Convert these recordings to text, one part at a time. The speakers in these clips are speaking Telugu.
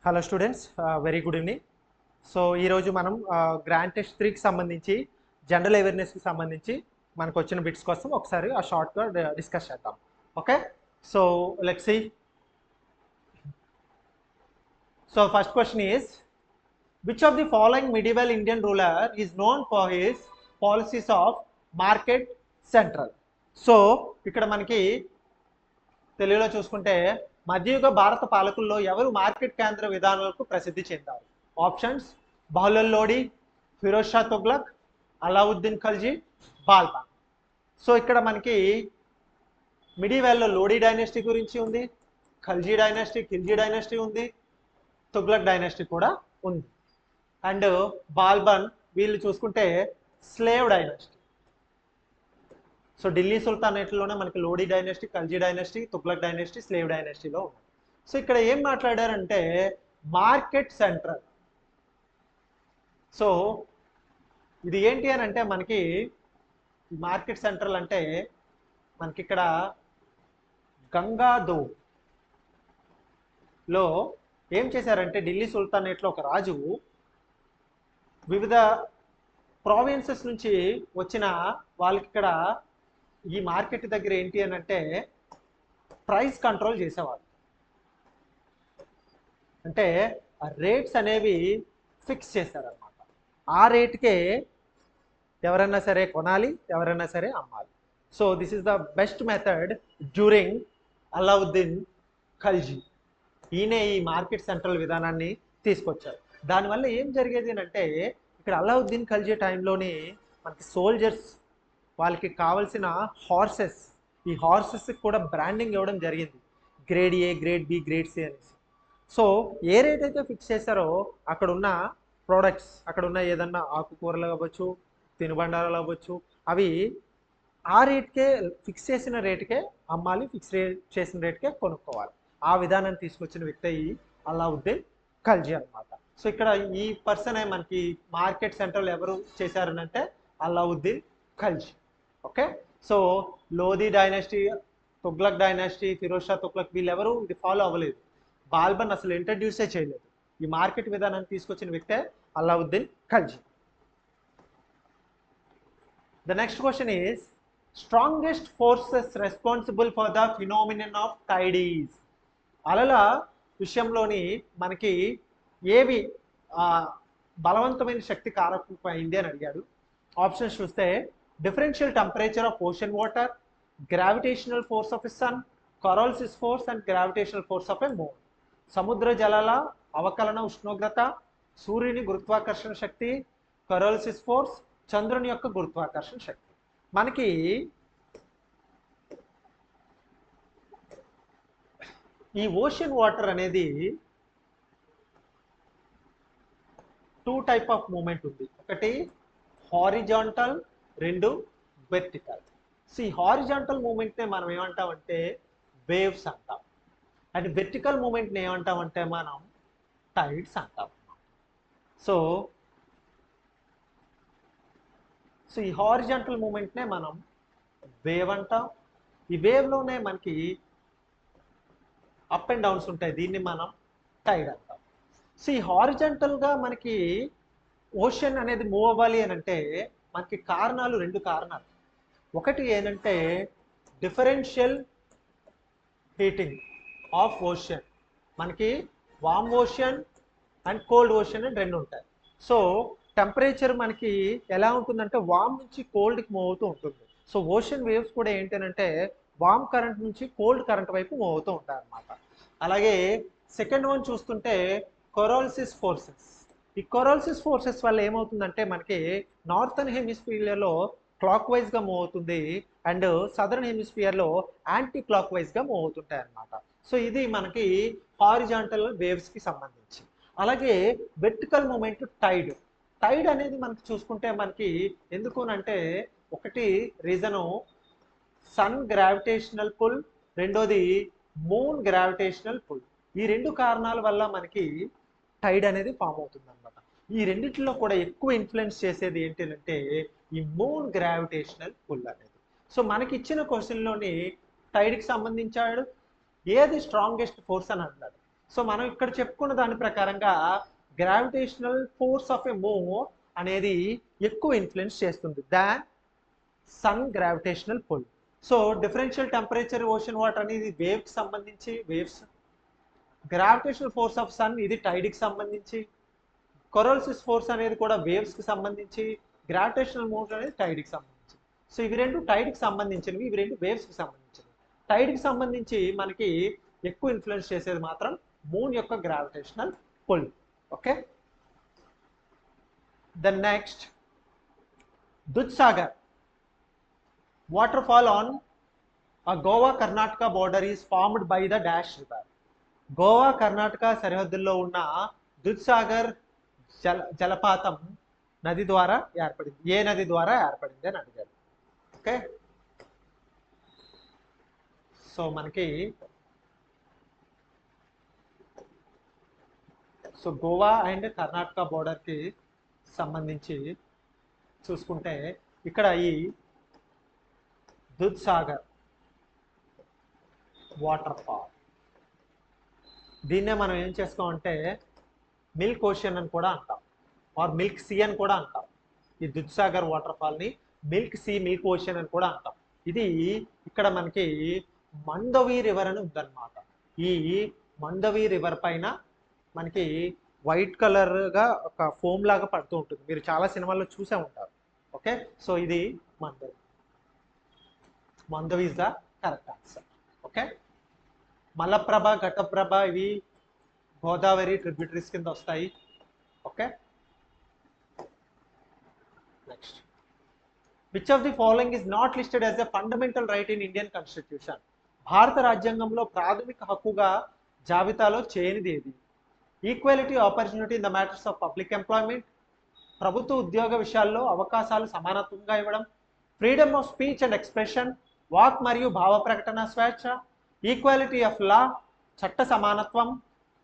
Hello students, very good evening. So ఈరోజు మనం గ్రాండ్ టెస్ట్ 3కి సంబంధించి జనరల్ అవేర్నెస్కి సంబంధించి మనకు వచ్చిన బిట్స్ కోసం ఒకసారి ఆ షార్ట్గా డిస్కస్ చేద్దాం. Okay, so let's see. So first question is, which of the following medieval Indian ruler is known for his policies of market central? So ఇక్కడ మనకి తెలుగులో చూసుకుంటే మధ్యయుగ భారత పాలకుల్లో ఎవరు మార్కెట్ కేంద్ర విధానాలకు ప్రసిద్ధి చెందారు? ఆప్షన్స్: బహుళల్ లోడి, ఫిరోజ్ షా తుగ్లక్, అలావుద్దీన్ ఖల్జీ, బాల్బాన్. సో ఇక్కడ మనకి మిడివెల్లో లోడీ డైనాసిటీ గురించి ఉంది, ఖల్జీ డైనాసిటీ, ఖిల్జీ డైనాసిటీ ఉంది, తుగ్లక్ డైనాసిటీ కూడా ఉంది. అండ్ బాల్బన్ వీళ్ళు చూసుకుంటే స్లేవ్ డైనాసిటీ. సో ఢిల్లీ సుల్తానేట్లోనే మనకి Lodi dynasty, Khilji dynasty, Tughlaq dynasty, slave డైనాసిటీలో ఉన్నాయి. సో ఇక్కడ ఏం మాట్లాడారంటే మార్కెట్ సెంట్రల్. సో ఇది ఏంటి అని అంటే మనకి మార్కెట్ సెంట్రల్ అంటే మనకి ఇక్కడ గంగాదోలో ఏం చేశారంటే ఢిల్లీ సుల్తానేట్లో ఒక రాజు వివిధ ప్రావిన్సెస్ నుంచి వచ్చిన వాళ్ళకి ఇక్కడ ఈ మార్కెట్ దగ్గర ఏంటి అని అంటే ప్రైస్ కంట్రోల్ చేసేవాళ్ళు. అంటే ఆ రేట్స్ అనేవి ఫిక్స్ చేశారనమాట. ఆ రేట్కే ఎవరైనా సరే కొనాలి, ఎవరైనా సరే అమ్మాలి. So this is the best method during Alauddin Khalji. ఈయనే ఈ మార్కెట్ సెంట్రల్ విధానాన్ని తీసుకొచ్చారు. దానివల్ల ఏం జరిగేది అంటే ఇక్కడ అలావుద్దీన్ ఖల్జీ టైంలోని మనకి సోల్జర్స్ వాళ్ళకి కావాల్సిన హార్సెస్, ఈ హార్సెస్కి కూడా బ్రాండింగ్ ఇవ్వడం జరిగింది, grade A, grade B, grade C అనేసి. సో ఏ రేట్ అయితే ఫిక్స్ చేశారో అక్కడ ఉన్న ప్రోడక్ట్స్, అక్కడ ఉన్న ఏదన్నా ఆకుకూరలు అవ్వచ్చు, తినుబండారాలు అవ్వచ్చు, అవి ఆ రేట్కే ఫిక్స్ చేసిన రేటుకే అమ్మాలి, ఫిక్స్ చేసిన రేట్కే కొనుక్కోవాలి. ఆ విధానాన్ని తీసుకొచ్చిన వ్యక్తి అలావుద్దీన్ ఖల్జీ అనమాట. సో ఇక్కడ ఈ పర్సనే మనకి మార్కెట్ సెంట్రల్ ఎవరు చేశారనంటే Alauddin Khilji. Okay, so Lodhi dynasty, Tughlaq dynasty, Firoz Shah Tughlaq వీళ్ళెవరు ఇది ఫాలో అవ్వలేదు. బాల్బన్ అసలు ఇంట్రడ్యూసే చేయలేదు. ఈ మార్కెట్ విధానాన్ని తీసుకొచ్చిన వ్యక్తే Alauddin Khalji. The next question is, strongest forces responsible for the phenomenon of tides? అలల విషయంలోని మనకి ఏవి బలవంతమైన శక్తి కారకమైంది అని అడిగాడు. ఆప్షన్స్ చూస్తే differential temperature of ocean water, gravitational force of a sun, coriolis force and gravitational force of a moon. సముద్ర జలాల అవకలన ఉష్ణోగ్రత, సూర్యుని గురుత్వాకర్షణ శక్తి, కొరాల్సిస్ ఫోర్స్, చంద్రుని యొక్క గురుత్వాకర్షణ శక్తి. మనకి ఈ ఓషన్ వాటర్ అనేది 2 టైప్ ఆఫ్ మూమెంట్ ఉంది. ఒకటి హారిజాంటల్, రెండు వెర్టికల్. సో ఈ హారిజాంటల్ మూమెంట్నే మనం ఏమంటామంటే వేవ్స్ అంటాం, అండ్ వెర్టికల్ మూమెంట్ని ఏమంటామంటే మనం టైడ్స్ అంటాం. సో ఈ హారిజాంటల్ మూమెంట్నే మనం వేవ్ అంటాం. ఈ వేవ్లోనే మనకి అప్ అండ్ డౌన్స్ ఉంటాయి, దీన్ని మనం టైడ్ అంటాం. సో ఈ హారిజాంటల్గా మనకి ఓషన్ అనేది మూవ్ అవ్వాలి అని అంటే మనకి కారణాలు, 2 కారణాలు. ఒకటి ఏంటంటే డిఫరెన్షియల్ హీటింగ్ ఆఫ్ ఓషన్. మనకి వామ్ ఓషన్ అండ్ కోల్డ్ ఓషన్ అని 2 ఉంటాయి. సో టెంపరేచర్ మనకి ఎలా ఉంటుందంటే వామ్ నుంచి కోల్డ్కి మూవ్ అవుతూ ఉంటుంది. సో ఓషన్ వేవ్స్ కూడా ఏంటంటే వామ్ కరెంట్ నుంచి కోల్డ్ కరెంట్ వైపు మూవ్ అవుతూ ఉంటాయి అన్నమాట. అలాగే సెకండ్ వన్ చూస్తుంటే కొరాల్సిస్ ఫోర్సెస్. ఈ కొరాల్సిస్ ఫోర్సెస్ వల్ల ఏమవుతుందంటే మనకి నార్థన్ హెమిస్ఫియర్లో క్లాక్ వైజ్గా మూవ్ అవుతుంది, అండ్ సదర్న్ హెమిస్ఫియర్లో యాంటీ క్లాక్ వైజ్గా మూవ్ అవుతుంటాయి అన్నమాట. సో ఇది మనకి హారిజాంటల్ వేవ్స్కి సంబంధించి. అలాగే వెర్టికల్ మూమెంట్ టైడ్. టైడ్ అనేది మనకి చూసుకుంటే మనకి ఎందుకు అంటే ఒకటి రీజను సన్ గ్రావిటేషనల్ పుల్, రెండోది మూన్ గ్రావిటేషనల్ పుల్. ఈ 2 కారణాల వల్ల మనకి టైడ్ అనేది ఫామ్ అవుతుంది అనమాట. ఈ రెండిట్లో కూడా ఎక్కువ ఇన్ఫ్లుయెన్స్ చేసేది ఏంటంటే ఈ మూన్ గ్రావిటేషనల్ పుల్ అనేది. సో మనకి ఇచ్చిన క్వశ్చన్లోని టైడ్కి సంబంధించాడు ఏది స్ట్రాంగెస్ట్ ఫోర్స్ అని అన్నాడు. సో మనం ఇక్కడ చెప్పుకున్న దాని ప్రకారంగా gravitational force of a moon అనేది ఎక్కువ ఇన్ఫ్లుయెన్స్ చేస్తుంది than sun gravitational pull. So differential temperature ocean water అనేది వేవ్కి సంబంధించి waves, gravitational force of sun ఇది టైడ్కి సంబంధించి, కొరోసివ్ ఫోర్స్ అనేది కూడా వేవ్స్కి సంబంధించి, గ్రావిటేషనల్ మోషన్ అనేది టైడ్కి సంబంధించి. సో ఇవి రెండు టైడ్కి సంబంధించినవి, ఇవి రెండు వేవ్స్కి సంబంధించినవి. టైడ్కి సంబంధించి మనకి ఎక్కువ ఇన్ఫ్లుయెన్స్ చేసేది మాత్రం మూన్ యొక్క gravitational pull. Okay, the next Dudhsagar waterfall on a Goa Karnataka border is formed by the Dash river. Goa Karnataka సరిహద్దుల్లో ఉన్న దుధ్సాగర్ జలపాతం నది ద్వారా ఏర్పడింది. ఏ నది ద్వారా ఏర్పడింది అని అడిగారు. ఓకే, సో మనకి గోవా అండ్ కర్ణాటక బోర్డర్కి సంబంధించి చూసుకుంటే ఇక్కడ ఈ దుధ్సాగర్ వాటర్ ఫాల్, దీన్నే మనం ఏం చేసుకోమంటే మిల్క్ ఓషన్ అని కూడా అంటాం, ఆర్ మిల్క్ సీ అని కూడా అంటాం. ఈ దుధ్సాగర్ వాటర్ ఫాల్ని మిల్క్ సీ, మిల్క్ ఓషన్ అని కూడా అంటాం. ఇది ఇక్కడ మనకి మందవి రివర్ అని ఉందన్నమాట. ఈ మందవి రివర్ పైన మనకి వైట్ కలర్గా ఒక ఫోమ్ లాగా పడుతూ ఉంటుంది, మీరు చాలా సినిమాల్లో చూసే ఉంటారు. ఓకే, సో ఇది Mandovi. Mandovi is the correct answer. Okay, Malaprabha, Ghataprabha ఇవి గోదావరి ట్రిబ్యూటరీస్ కింద వస్తాయి. Okay, next which of the following is not listed as a fundamental right in Indian constitution? భారత రాజ్యాంగంలో ప్రాథమిక హక్కుగా జాబితాలో చేయనిది ఏది? Equality opportunity in the matters of public employment, ప్రభుత్వ ఉద్యోగ విషయాల్లో అవకాశాలు సమానత్వంగా ఇవ్వడం, freedom of speech and expression, వాక్ మరియు భావ ప్రకటన స్వేచ్ఛ, ఈక్వాలిటీ ఆఫ్ లా చట్ట సమానత్వం,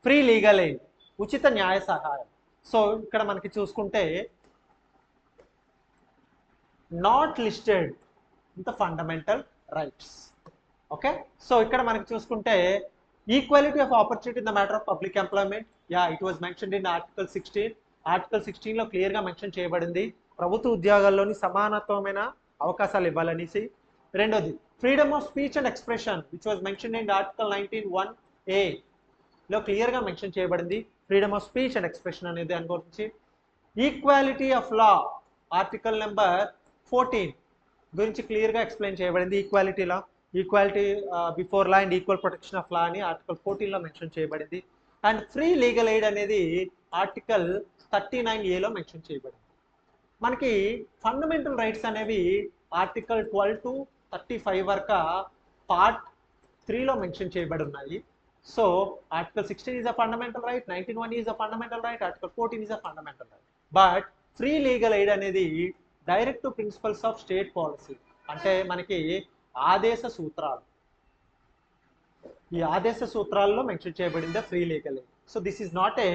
ఫ్రీ లీగల్ ఎయిడ్ ఉచిత న్యాయ సహాయం. సో ఇక్కడ మనకి చూసుకుంటే not listed in the fundamental rights. Okay, so ఇక్కడ మనకి చూసుకుంటే equality of opportunity in the matter of public employment, yeah it was mentioned in article 16. Article 16లో క్లియర్గా మెన్షన్ చేయబడింది ప్రభుత్వ ఉద్యోగాల్లోని సమానత్వమైన అవకాశాలు ఇవ్వాలనేసి. రెండోది freedom of speech and expression which was mention in article 19(1)(a) లో క్లియర్గా మెన్షన్ చేయబడింది freedom of speech and expression అనేది దాని గురించి. Equality of law article number 14 గురించి క్లియర్గా ఎక్స్ప్లెయిన్ చేయబడింది. Equality law, equality before law and equal protection of law అని ఆర్టికల్ 14లో మెన్షన్ చేయబడింది. అండ్ ఫ్రీ లీగల్ ఎయిడ్ అనేది ఆర్టికల్ 39(a)లో మెన్షన్ చేయబడింది. మనకి ఫండమెంటల్ రైట్స్ అనేవి ఆర్టికల్ 12 to 35 వరకు పార్ట్ 3లో మెన్షన్ చేయబడి ఉన్నాయి. So article 16 is a fundamental right, 19(1) is a fundamental right, article 14 is a fundamental right. But free legal aid అనేది direct to principles of state policy, అంటే మనకి ఆదేశ సూత్రాలు, ఈ ఆదేశ సూత్రాల్లో మెన్షన్ చేయబడింది free legal aid. So this is not a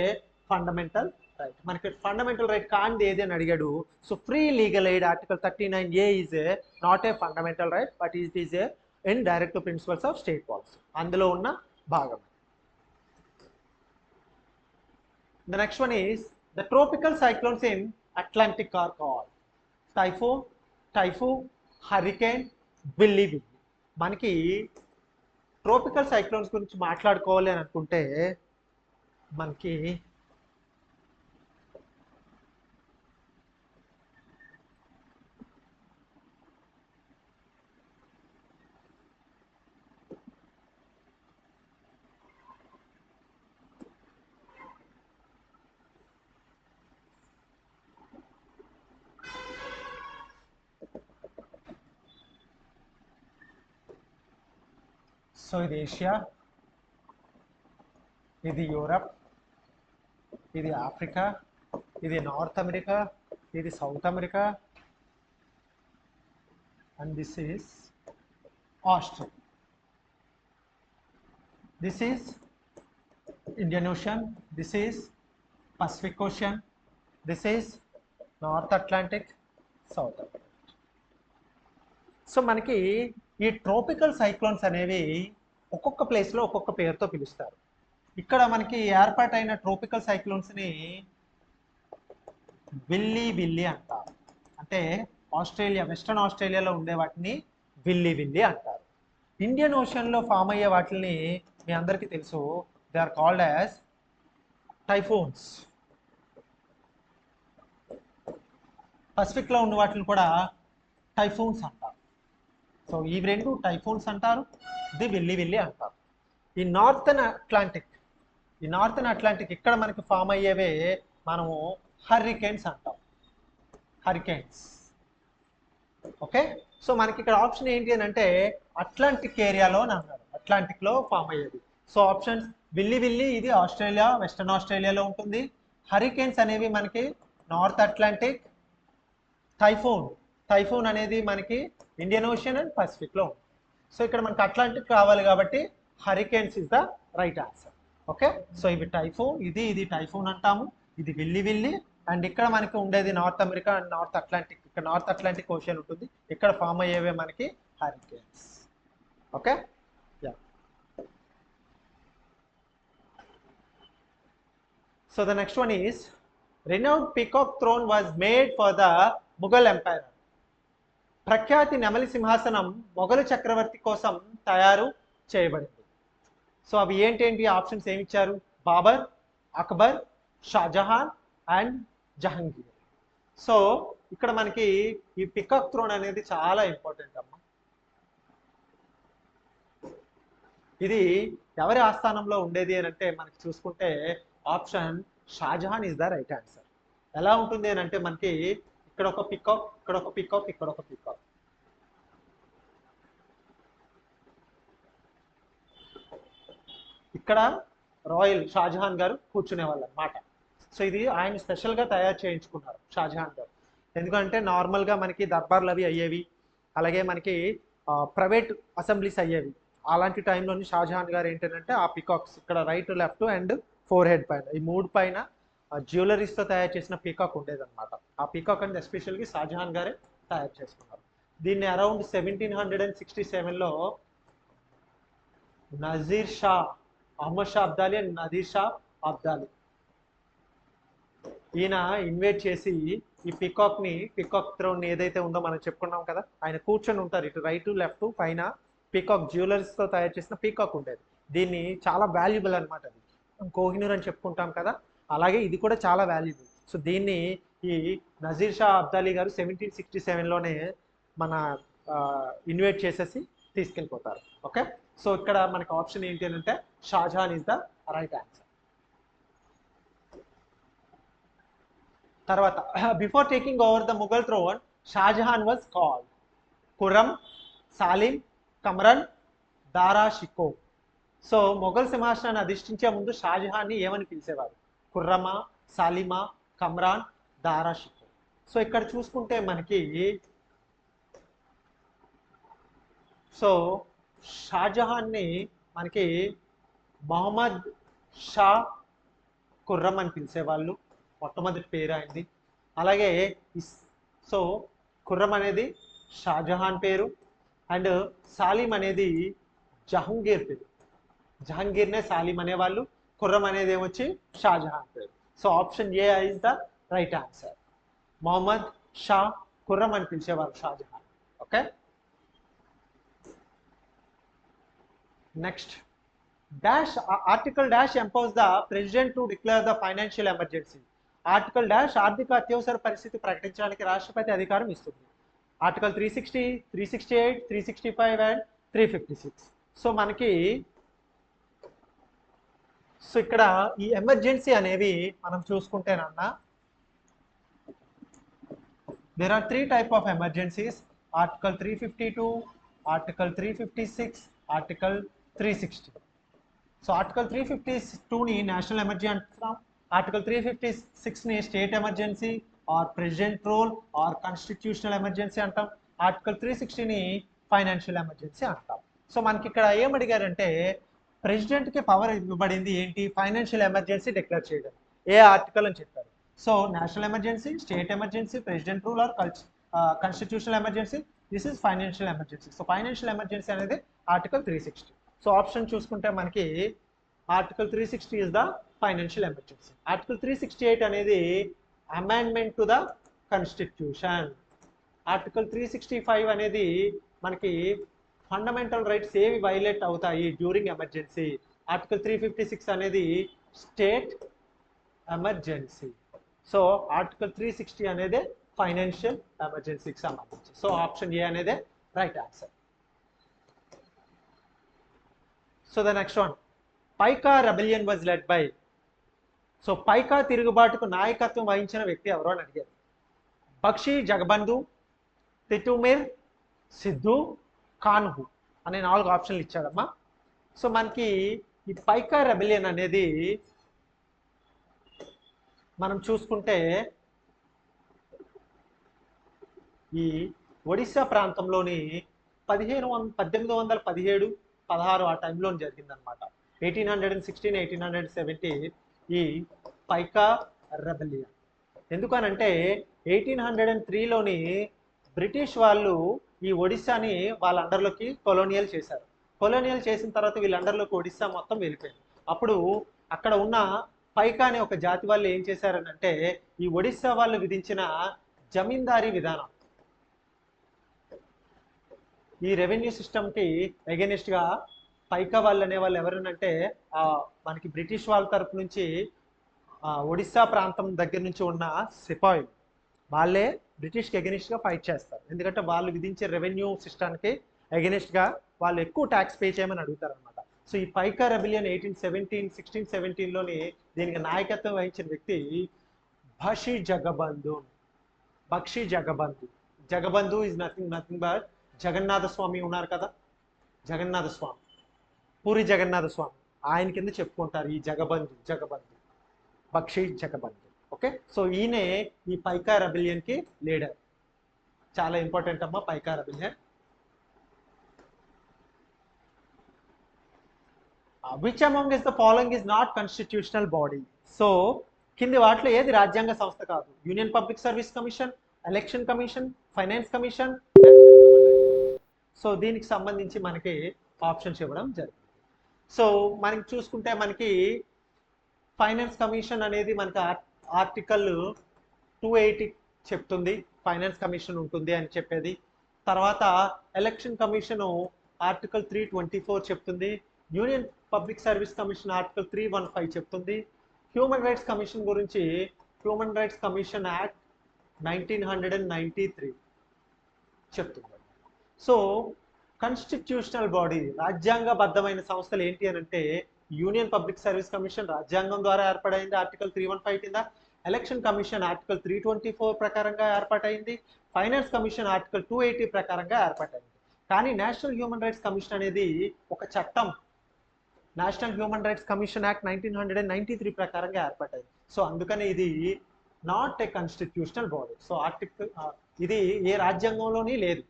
fundamental right. మనకి ఫండమెంటల్ రైట్ కాంది ఏది అని అడిగాడు. So free legal aid article 39(a) is a not a fundamental right but it is a in direct principles of state policy, అందులో ఉన్న భాగం. The next one is the tropical cyclones in Atlantic are called typhoon, hurricane, willy. మనకి ట్రోపికల్ సైక్లోన్స్ గురించి మాట్లాడుకోవాలి అని అనుకుంటే మనకి సో ఇది ఏషియా, ఇది యూరప్, ఇది ఆఫ్రికా, ఇది నార్త్ అమెరికా, ఇది south America, and this is Australia. This is Indian ocean, this is Pacific ocean, this is north Atlantic, south Atlantic. So మనకి ఈ ట్రోపికల్ సైక్లోన్స్ అనేవి ఒక్కొక్క ప్లేస్లో ఒక్కొక్క పేరుతో పిలుస్తారు. ఇక్కడ మనకి ఏర్పాటైన ట్రోపికల్ సైక్లోన్స్ని విల్లీ విల్లీ అంటారు. అంటే ఆస్ట్రేలియా, వెస్ట్రన్ ఆస్ట్రేలియాలో ఉండే వాటిని విల్లీ విల్లీ అంటారు. ఇండియన్ ఓషన్లో ఫామ్ అయ్యే వాటిని మీ అందరికీ తెలుసు, they are called as typhoons. పసిఫిక్లో ఉన్న వాటిని కూడా టైఫూన్స్ అంటారు. సో ఈ రెండు టైఫూన్స్ అంటారు, ఇది విల్లీ విల్లీ అంటారు. ఈ నార్థన్ అట్లాంటిక్ ఇక్కడ మనకి ఫామ్ అయ్యేవే మనము హర్రికేన్స్ అంటాం. హరికేన్స్. ఓకే, సో మనకి ఇక్కడ ఆప్షన్ ఏంటి అని అంటే అట్లాంటిక్ ఏరియాలో అని అన్నారు, అట్లాంటిక్లో ఫామ్ అయ్యేది. సో ఆప్షన్స్ విల్లీ విల్లీ ఇది ఆస్ట్రేలియా, వెస్టర్న్ ఆస్ట్రేలియాలో ఉంటుంది. హరికేన్స్ అనేవి మనకి నార్త్ అట్లాంటిక్. టైఫూన్ అనేది మనకి ఇండియన్ ఓషన్ అండ్ పసిఫిక్లో ఉంటుంది. సో ఇక్కడ మనకి అట్లాంటిక్ కావాలి కాబట్టి Hurricanes is the right answer. Okay, so ఇవి టైఫూన్, ఇది టైఫూన్ అంటాము, ఇది విల్లీ విల్లీ. అండ్ ఇక్కడ మనకి ఉండేది north America and north Atlantic. ఇక్కడ నార్త్ అట్లాంటిక్ ఓషన్ ఉంటుంది, ఇక్కడ ఫామ్ అయ్యేవే మనకి Hurricanes. Okay, yeah. So the next one is renowned peacock throne was made for the Mughal Empire. ప్రఖ్యాతి నెమలి సింహాసనం మొఘలు చక్రవర్తి కోసం తయారు చేయబడింది. సో అవి ఏంటేంటి ఆప్షన్స్ ఏమి ఇచ్చారు? బాబర్, అక్బర్, షాజహాన్ అండ్ జహంగీర్. సో ఇక్కడ మనకి ఈ పికాక్ థ్రోన్ అనేది చాలా ఇంపార్టెంట్ అమ్మా. ఇది ఎవరి ఆస్థానంలో ఉండేది అని అంటే మనకి చూసుకుంటే option Shahjahan is the right answer. ఎలా ఉంటుంది అని అంటే మనకి ఇక్కడ ఒక పికాక్, ఇక్కడ ఒక పికాక్, ఇక్కడ ఒక పికాక్. ఇక్కడ రాయల్ షాజహాన్ గారు కూర్చునే వాళ్ళు అన్నమాట. సో ఇది ఆయన స్పెషల్గా తయారు చేయించుకున్నారు షాజహాన్ గారు. ఎందుకంటే నార్మల్గా మనకి దర్బార్లు అవి అయ్యేవి, అలాగే మనకి ప్రైవేట్ అసెంబ్లీస్ అయ్యేవి. అలాంటి టైంలోని షాజహాన్ గారు ఏంటంటే ఆ పికాక్స్ ఇక్కడ right, left and four head పైన, ఈ మూడు పైన జ్యువెలరీస్తో తయారు చేసిన పీకాక్ ఉండేదన్నమాట. ఆ పీకాక్ అనేది ఎస్పెషల్గా షాజహాన్ గారే తయారు చేసుకున్నారు. దీన్ని అరౌండ్ 1767లో నజీర్ షా, అహ్మద్ షా అబ్దాలి అండ్ నజీర్ షా అబ్దాలి ఈయన ఇన్వైట్ చేసి ఈ పికాక్ థ్రోన్ ఏదైతే ఉందో మనం చెప్పుకున్నాం కదా, ఆయన కూర్చొని ఉంటారు, ఇటు రైట్ లెఫ్ట్ పైన పీకాక్ జ్యువెలరీస్తో తయారు చేసిన పీకాక్ ఉండేది. దీన్ని చాలా వాల్యుబుల్ అనమాట. అది కోహినూర్ అని చెప్పుకుంటాం కదా, అలాగే ఇది కూడా చాలా వాల్యుబుల్. సో దీన్ని ఈ నజీర్ షా అబ్దాలి గారు 1767లోనే మన ఇన్వైట్ చేసేసి తీసుకెళ్ళిపోతారు. ఓకే, సో ఇక్కడ మనకి ఆప్షన్ ఏంటి అని అంటే Shah Jahan is the right answer. తర్వాత before taking over the Mughal throne Shah Jahan was called Khurram, Salim, Kamran, Dara Shikoh. So Mughal సింహాసనాన్ని అధిష్ఠించే ముందు షాజహాన్ని ఏమని పిలిచేవారు? ఖుర్రమా, సాలిమా, కమ్రాన్, దారా షికో. సో ఇక్కడ చూసుకుంటే మనకి సో షాజహాన్ని మనకి మొహమ్మద్ షా ఖుర్రం అని పిలిచేవాళ్ళు, మొట్టమొదటి పేరు అయింది. అలాగే సో ఖుర్రం అనేది షాజహాన్ పేరు అండ్ సాలిం అనేది జహంగీర్ పేరు. జహంగీర్నే సాలిం అనేవాళ్ళు, ఖుర్రం అనేది ఏమొచ్చి షాజహాన్ పేరు. So option A is the right answer. Mohammad Shah Khurram అని పిలిచేవారు Shah Jahan. Okay, next dash article dash empowers the president to declare the financial emergency. Article dash ఆర్థిక అత్యవసర పరిస్థితి ప్రకటించడానికి రాష్ట్రపతి అధికారం ఇస్తుంది. Article 360, 368, 365 and 356. సో మనకి సో ఇక్కడ ఈ ఎమర్జెన్సీ అనేవి మనం చూసుకుంటేనన్నా there are 3 type of emergencies. Article 352, article 356, article 360. So article 352ని నేషనల్ ఎమర్జెన్సీ అంటున్నాం, ఆర్టికల్ 356ని state emergency or president rule or constitutional emergency అంటాం. ఆర్టికల్ 360ని ఫైనాన్షియల్ ఎమర్జెన్సీ అంటాం. సో మనకి ఇక్కడ ఏం అడిగారంటే ప్రెసిడెంట్కి పవర్ ఇవ్వబడింది ఏంటి? ఫైనాన్షియల్ ఎమర్జెన్సీ డిక్లేర్ చేయడం. ఏ ఆర్టికల్ అని చెప్పారు? So national emergency, state emergency, president rule or constitutional emergency, this is financial emergency. So financial emergency అనేది ఆర్టికల్ 360. సో ఆప్షన్ చూసుకుంటే మనకి article 360 is the financial emergency. Article 368 అనేది amendment to the constitution. Article 365 అనేది మనకి ఫండమెంటల్ రైట్స్ ఏవి వైలేట్ అవుతాయి డ్యూరింగ్ ఎమర్జెన్సీ. ఆర్టికల్ 356 అనేది స్టేట్ ఎమర్జెన్సీ. సో ఆర్టికల్ 360 అనేది ఫైనాన్షియల్ ఎమర్జెన్సీకి సంబంధించి. సో ఆప్షన్ ఏ అనేది right answer. So the next one, Paika rebellion was led by. So Paika తిరుగుబాటుకు నాయకత్వం వహించిన వ్యక్తి ఎవరో అని అడిగారు. బక్షి జగబంధు, తితుమిర్, సిద్ధు, కాన్హు అనే 4 ఆప్షన్లు ఇచ్చాడమ్మా. సో మనకి ఈ పైకా రెబెలియన్ అనేది మనం చూసుకుంటే ఈ ఒడిశా ప్రాంతంలోని 1817, 16 ఆ టైంలో జరిగిందనమాట. 1816, 1817 ఈ పైకా రెబెలియన్. ఎందుకనంటే 1803లోని బ్రిటిష్ వాళ్ళు ఈ ఒడిశాని వాళ్ళ అండర్లోకి కొలోనియల్ చేశారు. కొలోనియల్ చేసిన తర్వాత వీళ్ళ అండర్లోకి ఒడిశా మొత్తం వెళ్ళిపోయింది. అప్పుడు అక్కడ ఉన్న పైకా అనే ఒక జాతి వాళ్ళు ఏం చేశారనంటే ఈ ఒడిశా వాళ్ళు విధించిన జమీందారీ విధానం, ఈ రెవెన్యూ సిస్టమ్కి ఎగెనిస్ట్గా పైకా వాళ్ళు అనే వాళ్ళు ఎవరనంటే మనకి బ్రిటిష్ వాళ్ళ తరపు నుంచి ఒడిశా ప్రాంతం దగ్గర నుంచి ఉన్న సిపాయిలు వాళ్ళే బ్రిటిష్కి ఎగెనిస్ట్గా ఫైట్ చేస్తారు. ఎందుకంటే వాళ్ళు విధించే రెవెన్యూ సిస్టానికి ఎగెనిస్ట్గా వాళ్ళు ఎక్కువ ట్యాక్స్ పే చేయమని అడుగుతారు అనమాట. సో ఈ పైకా రెబెలియన్ 1617లోని దీనికి నాయకత్వం వహించిన వ్యక్తి Bakshi Jagabandhu. Bakshi Jagabandhu. Jagabandhu is nothing but Jagannatha Swamy ఉన్నారు కదా, జగన్నాథ స్వామి, పూరి జగన్నాథ స్వామి, ఆయన కింద చెప్పుకుంటారు ఈ జగబంధు బక్షి జగబంధు. ఓకే, సో ఈయనే ఈ పైకా రెబెలియన్కి లీడర్. చాలా ఇంపార్టెంట్ అమ్మా Paika rebellion. Which among is the following is not constitutional body. So కింది వాటిలో ఏది రాజ్యాంగ సంస్థ కాదు? Union public service commission, election commission, finance commission. So దీనికి సంబంధించి మనకి ఆప్షన్స్ ఇవ్వడం జరిగింది. సో మనకి చూసుకుంటే మనకి ఫైనాన్స్ కమిషన్ అనేది మనకి ఆర్టికల్ 280 చెప్తుంది ఫైనాన్స్ కమిషన్ ఉంటుంది అని చెప్పేది. తర్వాత ఎలక్షన్ కమిషన్ ఆర్టికల్ 324 చెప్తుంది. Union public service commission article 315 చెప్తుంది. హ్యూమన్ రైట్స్ కమిషన్ గురించి హ్యూమన్ రైట్స్ కమిషన్ యాక్ట్ 1993 చెప్తుంది. సో కాన్స్టిట్యూషనల్ బాడీ రాజ్యాంగబద్ధమైన సంస్థలు ఏంటి అని అంటే యూనియన్ పబ్లిక్ సర్వీస్ కమిషన్ రాజ్యాంగం ద్వారా ఏర్పడైంది ఆర్టికల్ 315 కింద. ఎలక్షన్ కమిషన్ ఆర్టికల్ 324 ప్రకారంగా ఏర్పాటైంది. ఫైనాన్స్ కమిషన్ ఆర్టికల్ 280 ప్రకారంగా ఏర్పాటైంది. కానీ నేషనల్ హ్యూమన్ రైట్స్ కమిషన్ అనేది ఒక చట్టం. National human rights commission act 1993 ప్రకారంగా ఏర్పాటైంది. సో అందుకని ఇది not a constitutional body. So article ఇది ఏ రాజ్యాంగంలోని లేదు,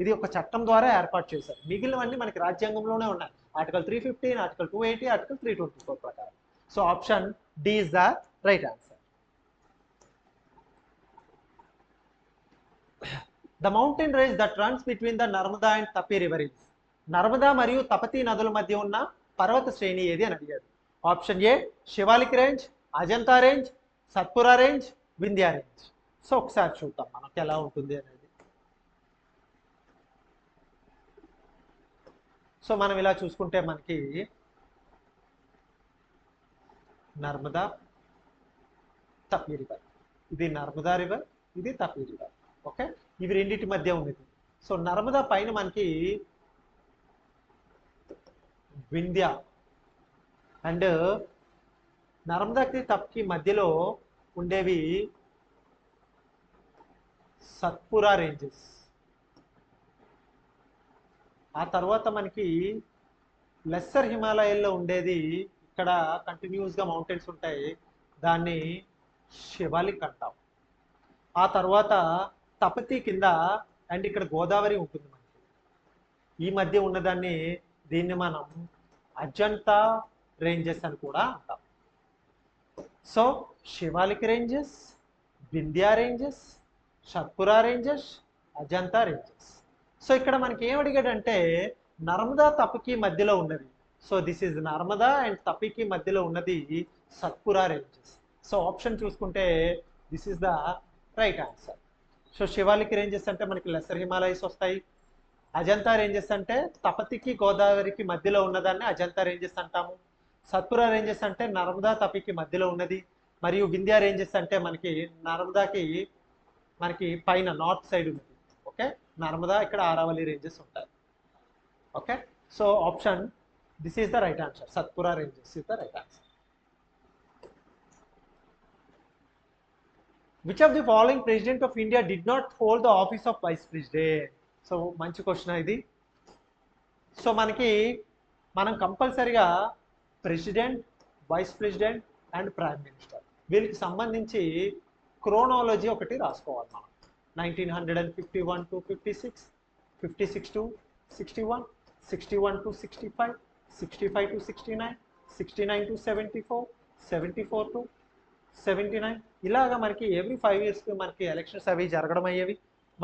ఇది ఒక చట్టం ద్వారా ఏర్పాటు చేశారు. మిగిలినవన్నీ మనకి రాజ్యాంగంలోనే ఉన్నాయి. ఆర్టికల్ 315, ఆర్టికల్ 280, ఆర్టికల్ 324 ప్రకారం. So option D is the right answer. The mountain range that runs between the Narmada and Tapi river is. Narmada మరియు తపతి నదుల మధ్య ఉన్న పర్వత శ్రేణి ఏది అని అడిగాడు. Option A Shivalik range, Ajanta range, Satpura range, Vindhya range. So ఒకసారి చూద్దాం మనకి ఎలా ఉంటుంది అనేది. సో మనం ఇలా చూసుకుంటే మనకి నర్మదా, తపి రివర్, ఇది నర్మదా రివర్, ఇది తపి రివర్. ఓకే, ఇవి రెండింటి మధ్య ఉన్నది. సో నర్మదా పైన మనకి వింధ్య అండ్ నర్మదాకి తప్కి మధ్యలో ఉండేవి సత్పురా రేంజెస్. ఆ తర్వాత మనకి లెస్సర్ హిమాలయాల్లో ఉండేది ఇక్కడ కంటిన్యూస్గా మౌంటైన్స్ ఉంటాయి, దాన్ని శివాలిక్ అంటాం. ఆ తర్వాత తపతి కింద అండ్ ఇక్కడ గోదావరి ఉంటుంది మనకి, ఈ మధ్య ఉన్నదాన్ని దీన్ని మనం అజంతా రేంజెస్ అని కూడా అంటాం. So Shivalik ranges, Vindhya ranges, Satpura ranges, Ajanta ranges. So ఇక్కడ మనకి ఏం అడిగాడంటే నర్మదా తపకి మధ్యలో ఉన్నవి. So this is Narmada and తపికి మధ్యలో ఉన్నది సత్పురా రేంజెస్. సో ఆప్షన్ చూసుకుంటే this is the right answer. So Shivalik ranges అంటే మనకి లెసర్ హిమాలయస్ వస్తాయి. అజంతా రేంజెస్ అంటే తపతికి గోదావరికి మధ్యలో ఉన్నదాన్ని అజంతా రేంజెస్ అంటాము. సత్పురా రేంజెస్ అంటే నర్మదా తపికి మధ్యలో ఉన్నది. మరియు వింధ్యా రేంజెస్ అంటే మనకి నర్మదాకి మనకి పైన నార్త్ సైడ్ ఉన్నది. ఓకే, నర్మదా ఇక్కడ ఆరావళి రేంజెస్ ఉంటాయి. Okay, so option this is the right answer. Satpura ranges is the right answer. Which of the following president of India did not hold the office of vice president? So మంచి క్వశ్చన్ ఇది. సో మనం కంపల్సరిగా president, vice president and prime minister వీళ్ళకి సంబంధించి క్రోనాలజీ ఒకటి రాసుకోవాలి మనం. 1951 to 56, 56 to 61, 61 to 65, 65 to 69, 69 to 74, 74 to 79. ఇలాగా మనకి ఎవ్రీ 5 yearsకి మనకి ఎలక్షన్స్ అవి జరగడం అయ్యేవి,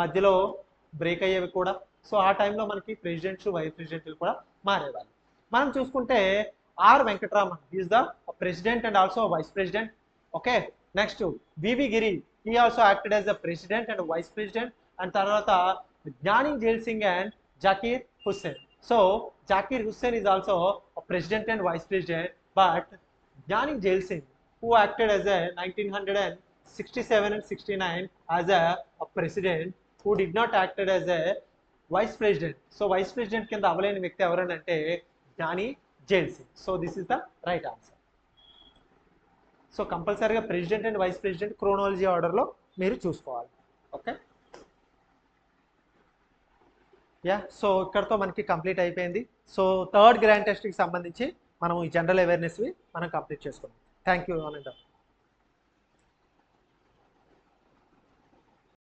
మధ్యలో బ్రేక్ అయ్యేవి కూడా. సో ఆ టైంలో మనకి ప్రెసిడెంట్స్, వైస్ ప్రెసిడెంట్లు కూడా మారేవాళ్ళు. మనం చూసుకుంటే R Venkataraman is the president and also vice president. Okay, next V V Giri, he also acted as a president and vice president. And tarvata Gnani Jail Singh and Zakir Hussain. So Zakir Hussain is also a president and vice president, but Gnani Jail Singh, who acted as a 1967 and 69 as a president, who did not acted as a vice president. So vice president కింద అవలేని వ్యక్తి ఎవరనంటే Giani Zail Singh. So this is the right answer. So కంపల్సరీగా president and vice president chronology ఆర్డర్లో మీరు చూసుకోవాలి. Okay, yeah. సో ఇక్కడతో మనకి కంప్లీట్ అయిపోయింది. సో థర్డ్ గ్రాండ్ టెస్ట్కి సంబంధించి మనం ఈ జనరల్ అవేర్నెస్వి మనం కంప్లీట్ చేసుకున్నాం. Thank you Anand.